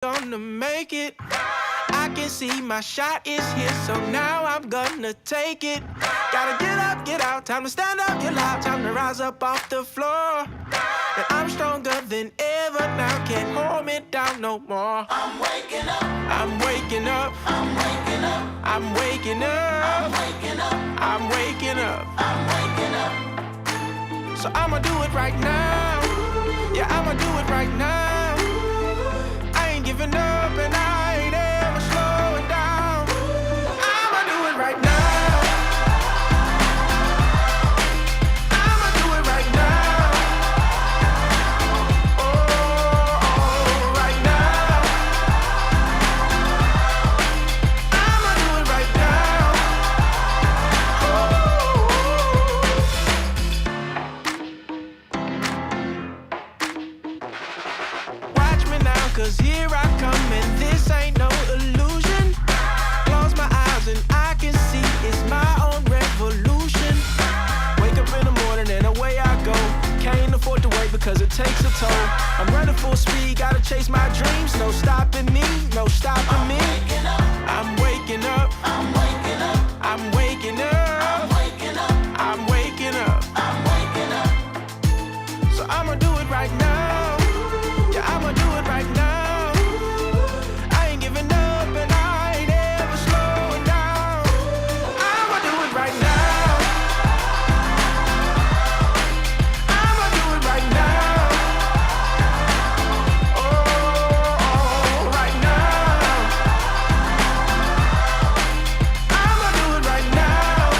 Gonna make it. I can see my shot is here, so now I'm gonna take it. Gotta get up, get out, time to stand up, get loud, time to rise up off the floor. And I'm stronger than ever now, can't hold me down no more. I'm waking up, I'm waking up, I'm waking up, I'm waking up, I'm waking up, I'm waking up, I'm waking up. So I'ma do it right now, yeah, I'ma do it right now. I ain't giving up and I ain't ever slowing down. I'ma do it right now. I'ma do it right now. Oh, right now. I'ma do it right now. Watch me now, 'cause here I come and this ain't no illusion. Close my eyes and I can see it's my own revolution. Wake up in the morning and away I go. Can't afford to wait because it takes a toll. I'm running full speed, gotta chase my dreams. No stopping me, no stopping me. I'm waking up, I'm waking up, I'm waking up, I'm waking up, I'm waking up, I'm waking up. So I'ma do it right now. Yeah, I'ma do it right now. I ain't giving up and I ain't ever slowing down. I'ma do it right now. I'ma do it right now. Oh, right now. I'ma do it right now.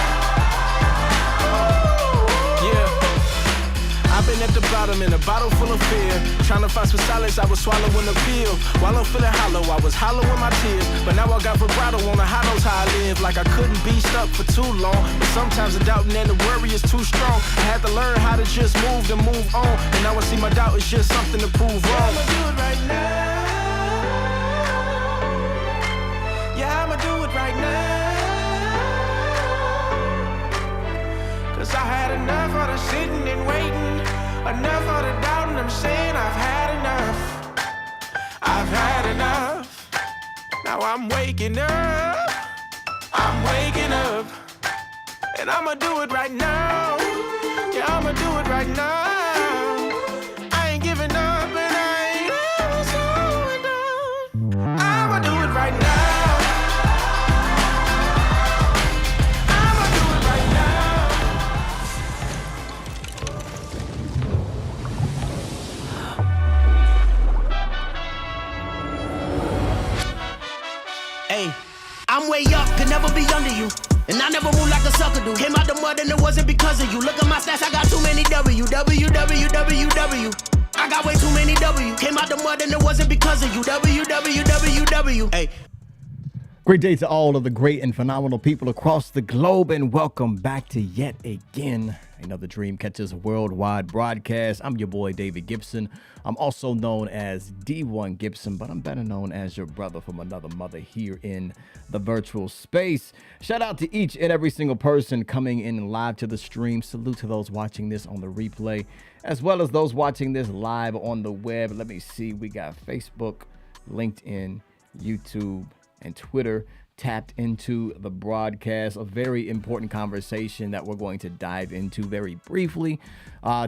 Yeah. I've been at the bottom in a bottle full of fear. Trying to find some solace, I was swallowing a pill. While I'm feeling hollow, I was hollow in my tears. But now I got vibrato on the high notes, how I live. Like I couldn't be stuck for too long. But sometimes the doubting and the worry is too strong. I had to learn how to just move and move on. And now I see my doubt is just something to prove wrong. I'ma do it right now. Yeah, I'ma do it right now. 'Cause I had enough of the sitting and waiting. Enough of the doubting, I'm saying I've had enough. I've had enough. Now I'm waking up. I'm waking up. And I'ma do it right now. Yeah, I'ma do it right now. I ain't giving up and I ain't ever slowing down. I'ma do it right now. I'ma do it right now. Hey, I'm way up, could never be under you. And I never move like a sucker do. Came out the mud and it wasn't because of you. Look at my stats, I got too many W. I got way too many W. Came out the mud and it wasn't because of you. Hey. Great day to all of the great and phenomenal people across the globe, and welcome back to yet again another Dreamcatchers worldwide broadcast. I'm your boy David Gibson. I'm also known as D1 Gibson, but I'm better known as your brother from another mother here in the virtual space. Shout out to each and every single person coming in live to the stream. Salute to those watching this on the replay, as well as those watching this live on the web. Let me see. We got Facebook, LinkedIn, YouTube, and Twitter tapped into the broadcast. A very important conversation that we're going to dive into very briefly.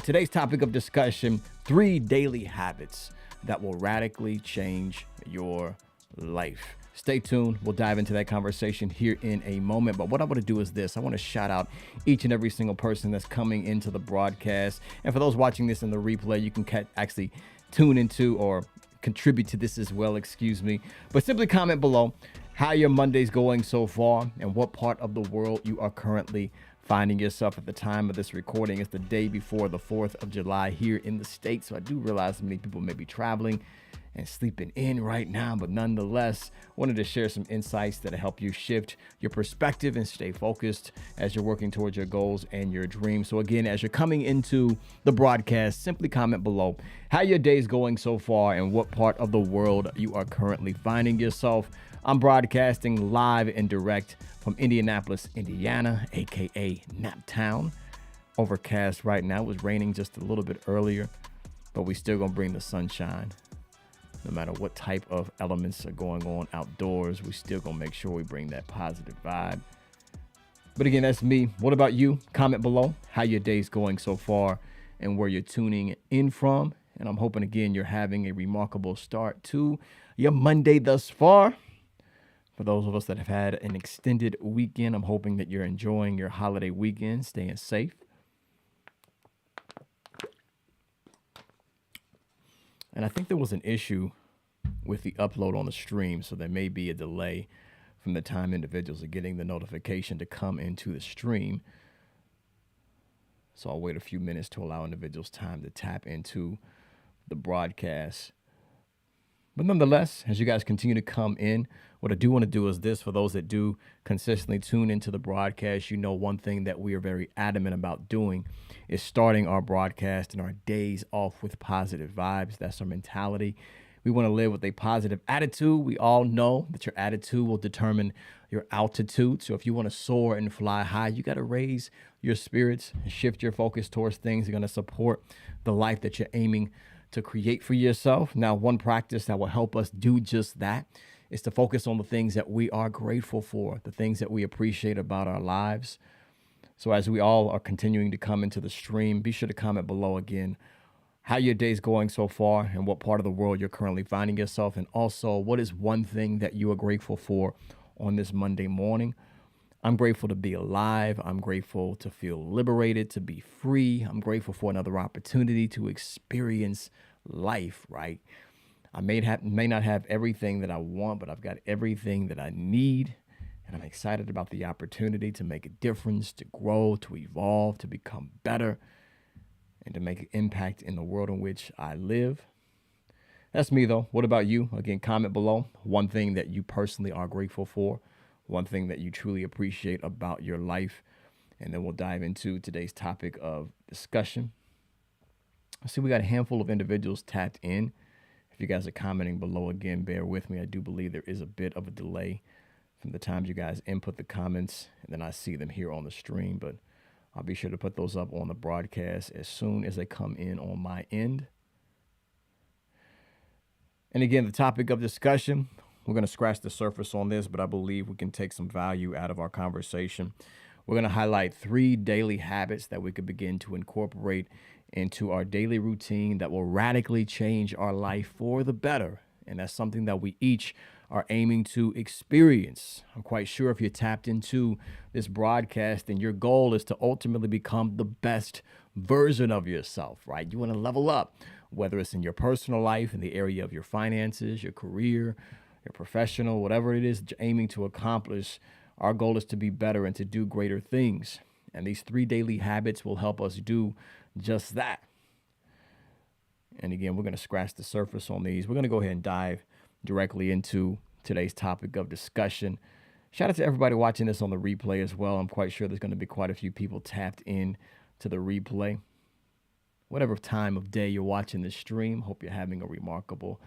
Today's topic of discussion: 3 daily habits that will radically change your life. Stay tuned. We'll dive into that conversation here in a moment. But what I want to do is this. I want to shout out each and every single person that's coming into the broadcast. And for those watching this in the replay, you can actually tune into or contribute to this as well, excuse me. But simply comment below how your Monday's going so far and what part of the world you are currently finding yourself at the time of this recording. It's the day before the 4th of July here in the States. So I do realize many people may be traveling and sleeping in right now, but nonetheless, wanted to share some insights that'll help you shift your perspective and stay focused as you're working towards your goals and your dreams. So again, as you're coming into the broadcast, simply comment below how your day's going so far and what part of the world you are currently finding yourself. I'm broadcasting live and direct from Indianapolis, Indiana, aka Naptown. Overcast right now. It was raining just a little bit earlier, but we still gonna bring the sunshine. No matter what type of elements are going on outdoors, we still gonna make sure we bring that positive vibe. But again, that's me. What about you? Comment below how your day's going so far and where you're tuning in from. And I'm hoping, again, you're having a remarkable start to your Monday thus far. For those of us that have had an extended weekend, I'm hoping that you're enjoying your holiday weekend, staying safe. And I think there was an issue with the upload on the stream, so there may be a delay from the time individuals are getting the notification to come into the stream. So I'll wait a few minutes to allow individuals time to tap into the broadcast. But nonetheless, as you guys continue to come in, what I do want to do is this: for those that do consistently tune into the broadcast, you know one thing that we are very adamant about doing is starting our broadcast and our days off with positive vibes. That's our mentality. We want to live with a positive attitude. We all know that your attitude will determine your altitude. So if you want to soar and fly high, you got to raise your spirits and shift your focus towards things that are going to support the life that you're aiming to create for yourself. Now, one practice that will help us do just that is to focus on the things that we are grateful for, the things that we appreciate about our lives. So as we all are continuing to come into the stream, be sure to comment below again how your day's going so far and what part of the world you're currently finding yourself. And also, what is one thing that you are grateful for on this Monday morning? I'm grateful to be alive. I'm grateful to feel liberated, to be free. I'm grateful for another opportunity to experience life, right? I may not have everything that I want, but I've got everything that I need. And I'm excited about the opportunity to make a difference, to grow, to evolve, to become better, and to make an impact in the world in which I live. That's me, though. What about you? Again, comment below one thing that you personally are grateful for, one thing that you truly appreciate about your life, and then we'll dive into today's topic of discussion. I see we got a handful of individuals tapped in. If you guys are commenting below, again, bear with me. I do believe there is a bit of a delay from the time you guys input the comments, and then I see them here on the stream, but I'll be sure to put those up on the broadcast as soon as they come in on my end. And again, the topic of discussion, we're going to scratch the surface on this, but I believe we can take some value out of our conversation. We're going to highlight 3 daily habits that we could begin to incorporate into our daily routine that will radically change our life for the better. And that's something that we each are aiming to experience. I'm quite sure if you're tapped into this broadcast, then your goal is to ultimately become the best version of yourself, right? You want to level up, whether it's in your personal life, in the area of your finances, your career, your professional, whatever it is that you're aiming to accomplish. Our goal is to be better and to do greater things. And these 3 daily habits will help us do just that. And again, we're going to scratch the surface on these. We're going to go ahead and dive directly into today's topic of discussion. Shout out to everybody watching this on the replay as well. I'm quite sure there's going to be quite a few people tapped in to the replay. Whatever time of day you're watching this stream, hope you're having a remarkable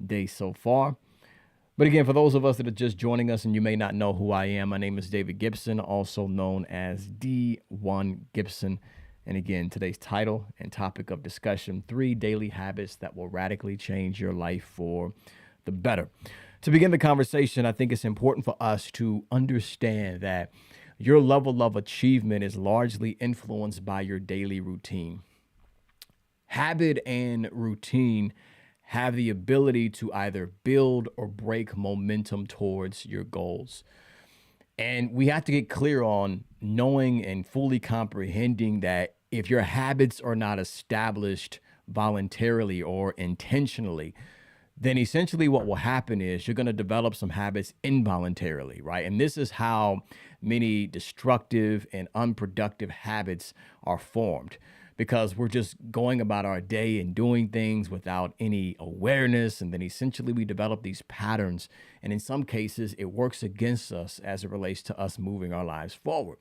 day so far. But again, for those of us that are just joining us and you may not know who I am, my name is David Gibson, also known as D1 Gibson. And again, today's title and topic of discussion, 3 daily habits that will radically change your life for the better. To begin the conversation, I think it's important for us to understand that your level of achievement is largely influenced by your daily routine. Habit and routine have the ability to either build or break momentum towards your goals. And we have to get clear on knowing and fully comprehending that if your habits are not established voluntarily or intentionally, then essentially what will happen is you're going to develop some habits involuntarily, right? And this is how many destructive and unproductive habits are formed, because we're just going about our day and doing things without any awareness. And then essentially we develop these patterns. And in some cases, it works against us as it relates to us moving our lives forward.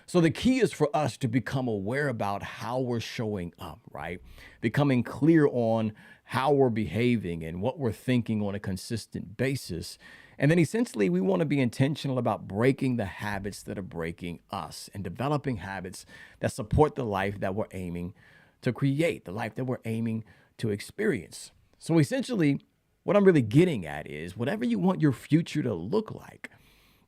So the key is for us to become aware about how we're showing up, right? Becoming clear on how we're behaving and what we're thinking on a consistent basis. And then essentially we want to be intentional about breaking the habits that are breaking us and developing habits that support the life that we're aiming to create, the life that we're aiming to experience. So essentially what I'm really getting at is whatever you want your future to look like,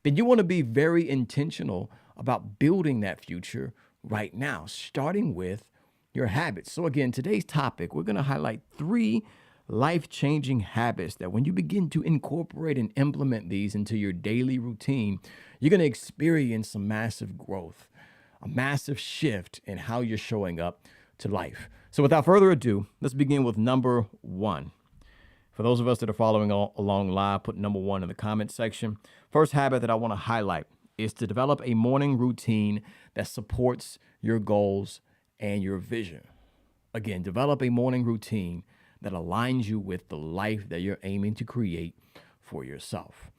then you want to be very intentional about building that future right now, starting with your habits. So again, today's topic, we're going to highlight 3 life-changing habits that when you begin to incorporate and implement these into your daily routine, you're going to experience some massive growth, a massive shift in how you're showing up to life. So without further ado, let's begin with number 1. For those of us that are following along live, put number 1 in the comment section. First habit that I want to highlight is to develop a morning routine that supports your goals and your vision. Again, develop a morning routine that aligns you with the life that you're aiming to create for yourself.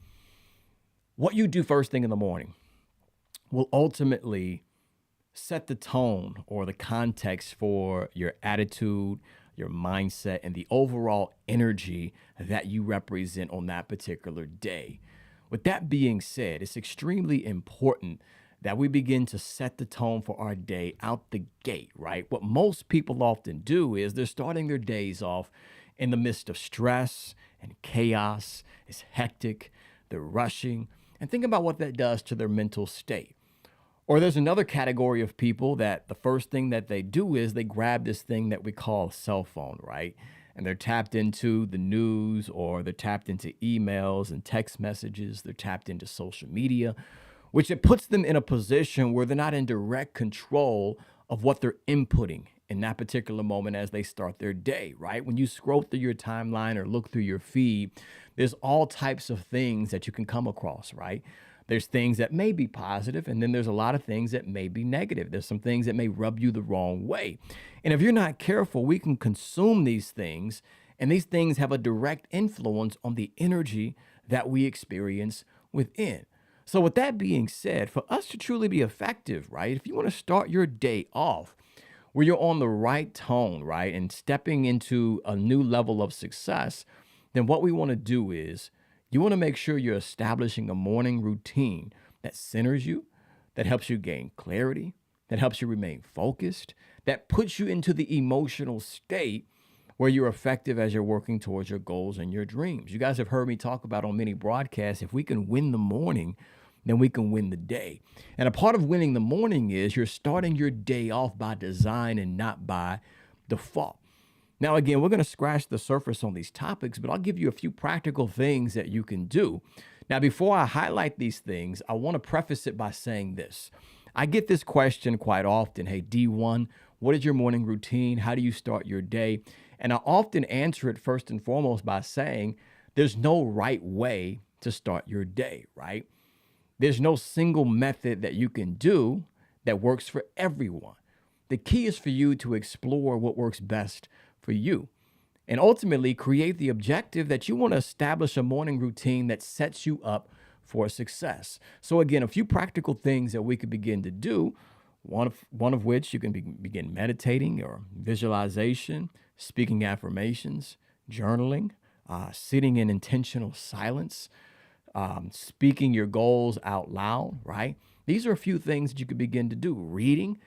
What you do first thing in the morning will ultimately set the tone or the context for your attitude, your mindset, and the overall energy that you represent on that particular day. With that being said, it's extremely important that we begin to set the tone for our day out the gate, right? What most people often do is they're starting their days off in the midst of stress and chaos. It's hectic, they're rushing, and think about what that does to their mental state. Or there's another category of people that the first thing that they do is they grab this thing that we call a cell phone, right? And they're tapped into the news, or they're tapped into emails and text messages. They're tapped into social media, which it puts them in a position where they're not in direct control of what they're inputting in that particular moment as they start their day, right? When you scroll through your timeline or look through your feed, there's all types of things that you can come across, right? There's things that may be positive, and then there's a lot of things that may be negative. There's some things that may rub you the wrong way. And if you're not careful, we can consume these things, and these things have a direct influence on the energy that we experience within. So with that being said, for us to truly be effective, right, if you want to start your day off where you're on the right tone, right, and stepping into a new level of success, then what we want to do is you want to make sure you're establishing a morning routine that centers you, that helps you gain clarity, that helps you remain focused, that puts you into the emotional state where you're effective as you're working towards your goals and your dreams. You guys have heard me talk about on many broadcasts, if we can win the morning, then we can win the day. And a part of winning the morning is you're starting your day off by design and not by default. Now, again, we're going to scratch the surface on these topics, but I'll give you a few practical things that you can do. Now, before I highlight these things, I want to preface it by saying this. I get this question quite often. Hey, D1, what is your morning routine? How do you start your day? And I often answer it first and foremost by saying there's no right way to start your day, right? There's no single method that you can do that works for everyone. The key is for you to explore what works best for you and ultimately create the objective that you want to establish a morning routine that sets you up for success. So again, a few practical things that we could begin to do, one of which you can begin meditating or visualization, speaking affirmations, journaling, sitting in intentional silence, speaking your goals out loud, right? These are a few things that you could begin to do. Reading.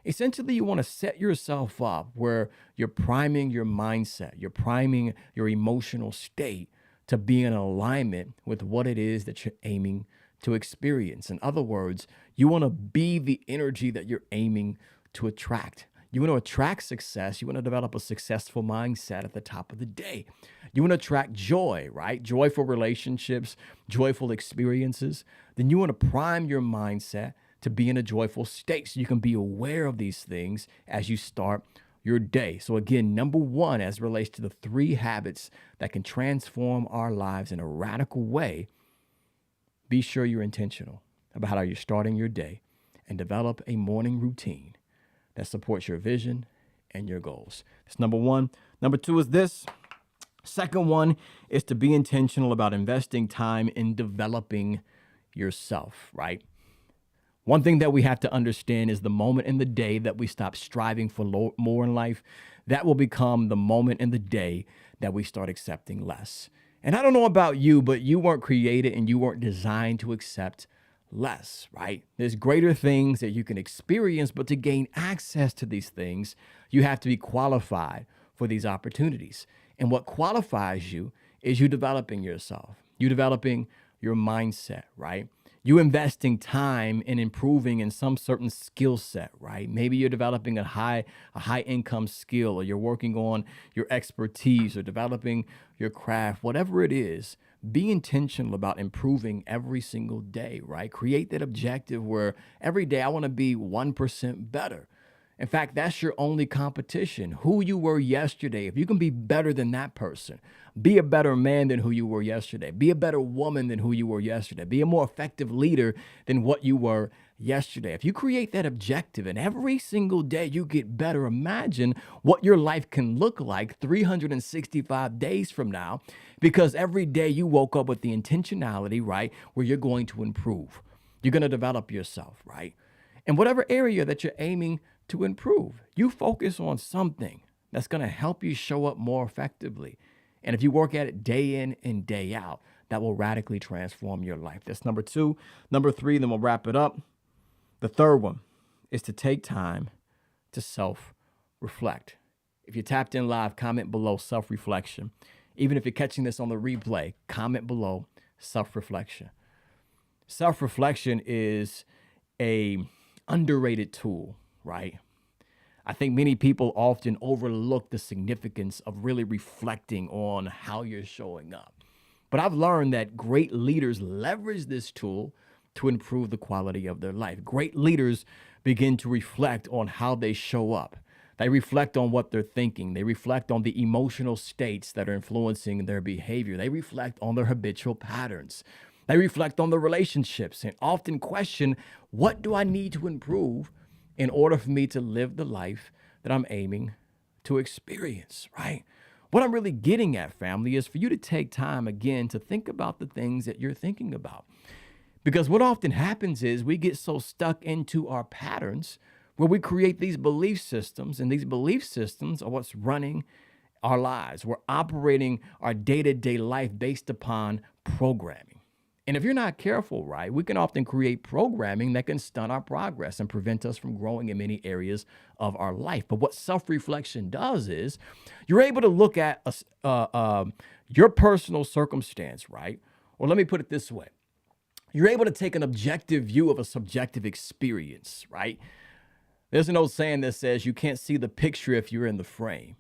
Essentially, you want to set yourself up where you're priming your mindset, you're priming your emotional state to be in alignment with what it is that you're aiming to experience. In other words, you want to be the energy that you're aiming to attract. You want to attract success. You want to develop a successful mindset at the top of the day. You want to attract joy, right? Joyful relationships, joyful experiences. Then you want to prime your mindset to be in a joyful state so you can be aware of these things as you start your day. So again, number 1, as it relates to the 3 habits that can transform our lives in a radical way, be sure you're intentional about how you're starting your day and develop a morning routine that supports your vision and your goals. That's number 1. Number 2 is this. Second one is to be intentional about investing time in developing yourself, right? One thing that we have to understand is the moment in the day that we stop striving for more in life, that will become the moment in the day that we start accepting less. And I don't know about you, but you weren't created and you weren't designed to accept less, right? There's greater things that you can experience, but to gain access to these things, you have to be qualified for these opportunities. And what qualifies you is you developing yourself, you developing your mindset, right? You investing time in improving in some certain skill set, right? Maybe you're developing a high income skill, or you're working on your expertise or developing your craft, whatever it is. Be intentional about improving every single day, right? Create that objective where every day I want to be 1% better. In fact, that's your only competition. Who you were yesterday. If you can be better than that person, be a better man than who you were yesterday. Be a better woman than who you were yesterday. Be a more effective leader than what you were yesterday. If you create that objective and every single day you get better, imagine what your life can look like 365 days from now, because every day you woke up with the intentionality, right, where you're going to improve. You're going to develop yourself, right? In whatever area that you're aiming to improve, you focus on something that's going to help you show up more effectively. And if you work at it day in and day out, that will radically transform your life. That's number 2. Number 3, then we'll wrap it up. The third one is to take time to self-reflect. If you tapped in live, comment below self-reflection. Even if you're catching this on the replay, comment below self-reflection. Self-reflection is a underrated tool, right? I think many people often overlook the significance of really reflecting on how you're showing up. But I've learned that great leaders leverage this tool to improve the quality of their life. Great leaders begin to reflect on how they show up. They reflect on what they're thinking. They reflect on the emotional states that are influencing their behavior. They reflect on their habitual patterns. They reflect on the relationships and often question, what do I need to improve in order for me to live the life that I'm aiming to experience, right? What I'm really getting at, family, is for you to take time again to think about the things that you're thinking about. Because what often happens is we get so stuck into our patterns where we create these belief systems, and these belief systems are what's running our lives. We're operating our day-to-day life based upon programming. And if you're not careful, right, we can often create programming that can stunt our progress and prevent us from growing in many areas of our life. But what self-reflection does is you're able to look at your personal circumstance, right? Or let me put it this way. You're able to take an objective view of a subjective experience, right? There's an old saying that says you can't see the picture if you're in the frame.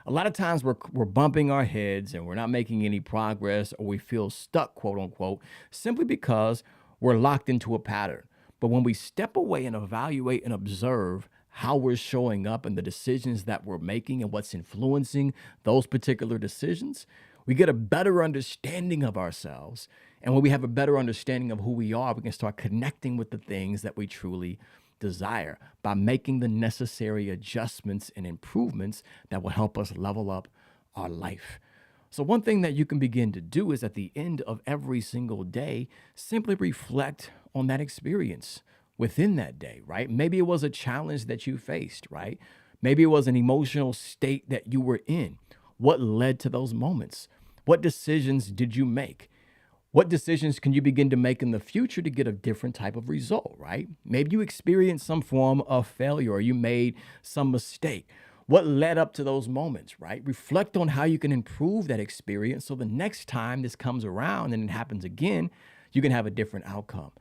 A lot of times we're bumping our heads and we're not making any progress, or we feel stuck, quote unquote, simply because we're locked into a pattern. But when we step away and evaluate and observe how we're showing up and the decisions that we're making and what's influencing those particular decisions, we get a better understanding of ourselves. And when we have a better understanding of who we are, we can start connecting with the things that we truly desire by making the necessary adjustments and improvements that will help us level up our life. So one thing that you can begin to do is at the end of every single day, simply reflect on that experience within that day, right? Maybe it was a challenge that you faced, right? Maybe it was an emotional state that you were in. What led to those moments? What decisions did you make? What decisions can you begin to make in the future to get a different type of result, right? Maybe you experienced some form of failure, or you made some mistake. What led up to those moments, right? Reflect on how you can improve that experience so the next time this comes around and it happens again, you can have a different outcome.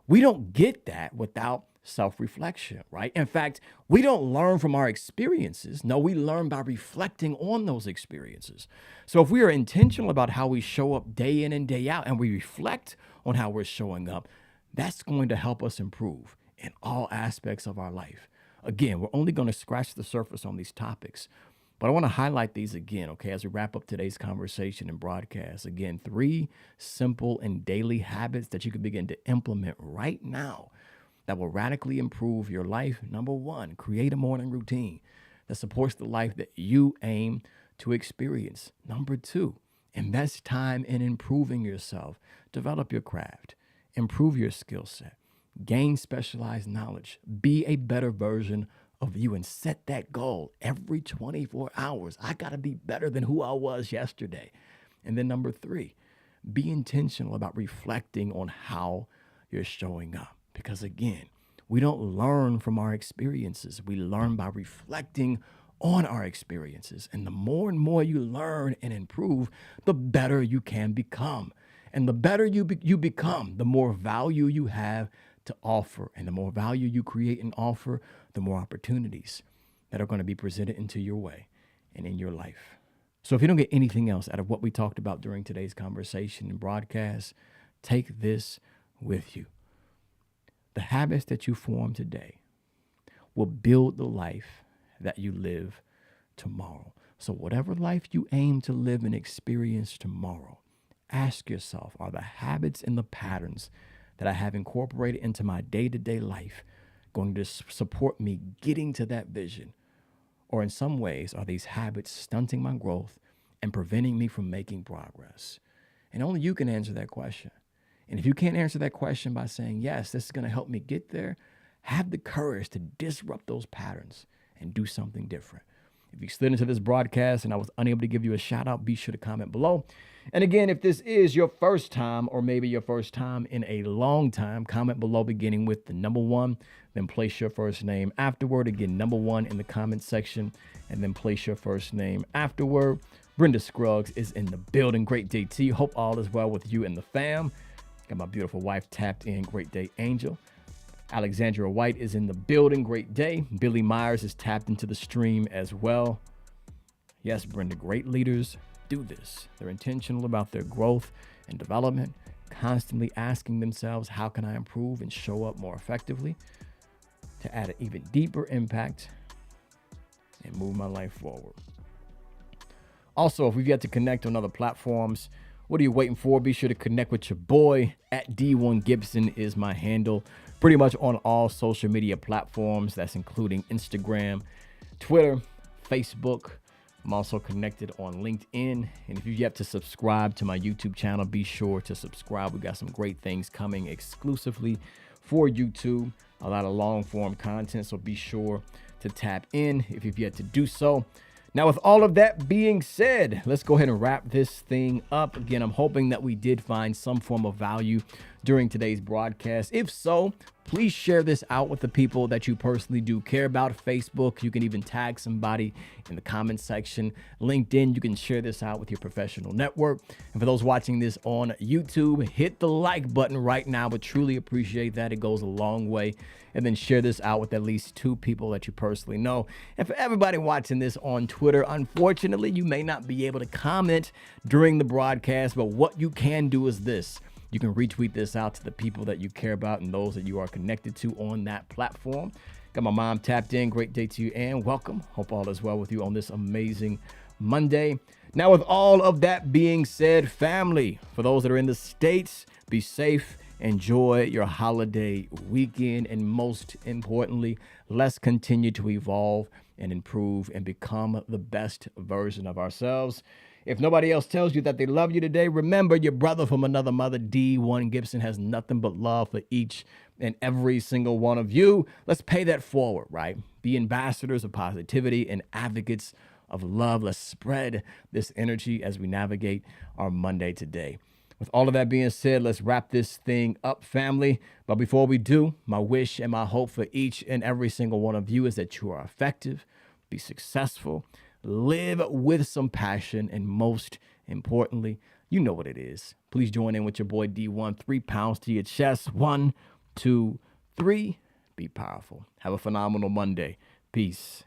We don't get that without self-reflection, right? In fact, we don't learn from our experiences. No, we learn by reflecting on those experiences. So if we are intentional about how we show up day in and day out, and we reflect on how we're showing up, that's going to help us improve in all aspects of our life. Again, we're only going to scratch the surface on these topics, but I want to highlight these again, okay, as we wrap up today's conversation and broadcast. Again, 3 simple and daily habits that you can begin to implement right now that will radically improve your life. Number 1, create a morning routine that supports the life that you aim to experience. Number 2, invest time in improving yourself. Develop your craft, improve your skill set, gain specialized knowledge, be a better version of you, and set that goal every 24 hours. I got to be better than who I was yesterday. And then number 3, be intentional about reflecting on how you're showing up. Because again, we don't learn from our experiences. We learn by reflecting on our experiences. And the more and more you learn and improve, the better you can become. And the better you become, the more value you have to offer. And the more value you create and offer, the more opportunities that are going to be presented into your way and in your life. So if you don't get anything else out of what we talked about during today's conversation and broadcast, take this with you. The habits that you form today will build the life that you live tomorrow. So whatever life you aim to live and experience tomorrow, ask yourself, are the habits and the patterns that I have incorporated into my day-to-day life going to support me getting to that vision? Or in some ways, are these habits stunting my growth and preventing me from making progress? And only you can answer that question. And if you can't answer that question by saying, yes, this is going to help me get there, have the courage to disrupt those patterns and do something different. If you slid into this broadcast and I was unable to give you a shout out, be sure to comment below. And again, if this is your first time or maybe your first time in a long time, comment below beginning with the number 1, then place your first name afterward. Again, number 1 in the comment section, and then place your first name afterward. Brenda Scruggs is in the building. Great day to you. Hope all is well with you and the fam. Got my beautiful wife tapped in. Great day, Angel. Alexandra White is in the building. Great day. Billy Myers is tapped into the stream as well. Yes, Brenda, great leaders do this. They're intentional about their growth and development, constantly asking themselves, how can I improve and show up more effectively to add an even deeper impact and move my life forward. Also, if we've yet to connect on other platforms, what are you waiting for? Be sure to connect with your boy. At D1 Gibson is my handle. Pretty much on all social media platforms. That's including Instagram, Twitter, Facebook. I'm also connected on LinkedIn. And if you've yet to subscribe to my YouTube channel, be sure to subscribe. We got some great things coming exclusively for YouTube. A lot of long form content. So be sure to tap in if you've yet to do so. Now, with all of that being said, let's go ahead and wrap this thing up. Again, I'm hoping that we did find some form of value during today's broadcast. If so, please share this out with the people that you personally do care about. Facebook, you can even tag somebody in the comment section. LinkedIn, you can share this out with your professional network. And for those watching this on YouTube, hit the like button right now. Would truly appreciate that. It goes a long way. And then share this out with at least 2 people that you personally know. And for everybody watching this on Twitter, unfortunately, you may not be able to comment during the broadcast, but what you can do is this. You can retweet this out to the people that you care about and those that you are connected to on that platform. Got my mom tapped in. Great day to you and welcome. Hope all is well with you on this amazing Monday. Now, with all of that being said, family, for those that are in the States, be safe. Enjoy your holiday weekend. And most importantly, let's continue to evolve and improve and become the best version of ourselves. If nobody else tells you that they love you today, remember your brother from another mother, D1 Gibson, has nothing but love for each and every single one of you. Let's pay that forward, right? Be ambassadors of positivity and advocates of love. Let's spread this energy as we navigate our Monday today. With all of that being said, let's wrap this thing up, family. But before we do, my wish and my hope for each and every single one of you is that you are effective, be successful, live with some passion, and most importantly, you know what it is. Please join in with your boy D1. 3 pounds to your chest. 1, 2, 3. Be powerful. Have a phenomenal Monday. Peace.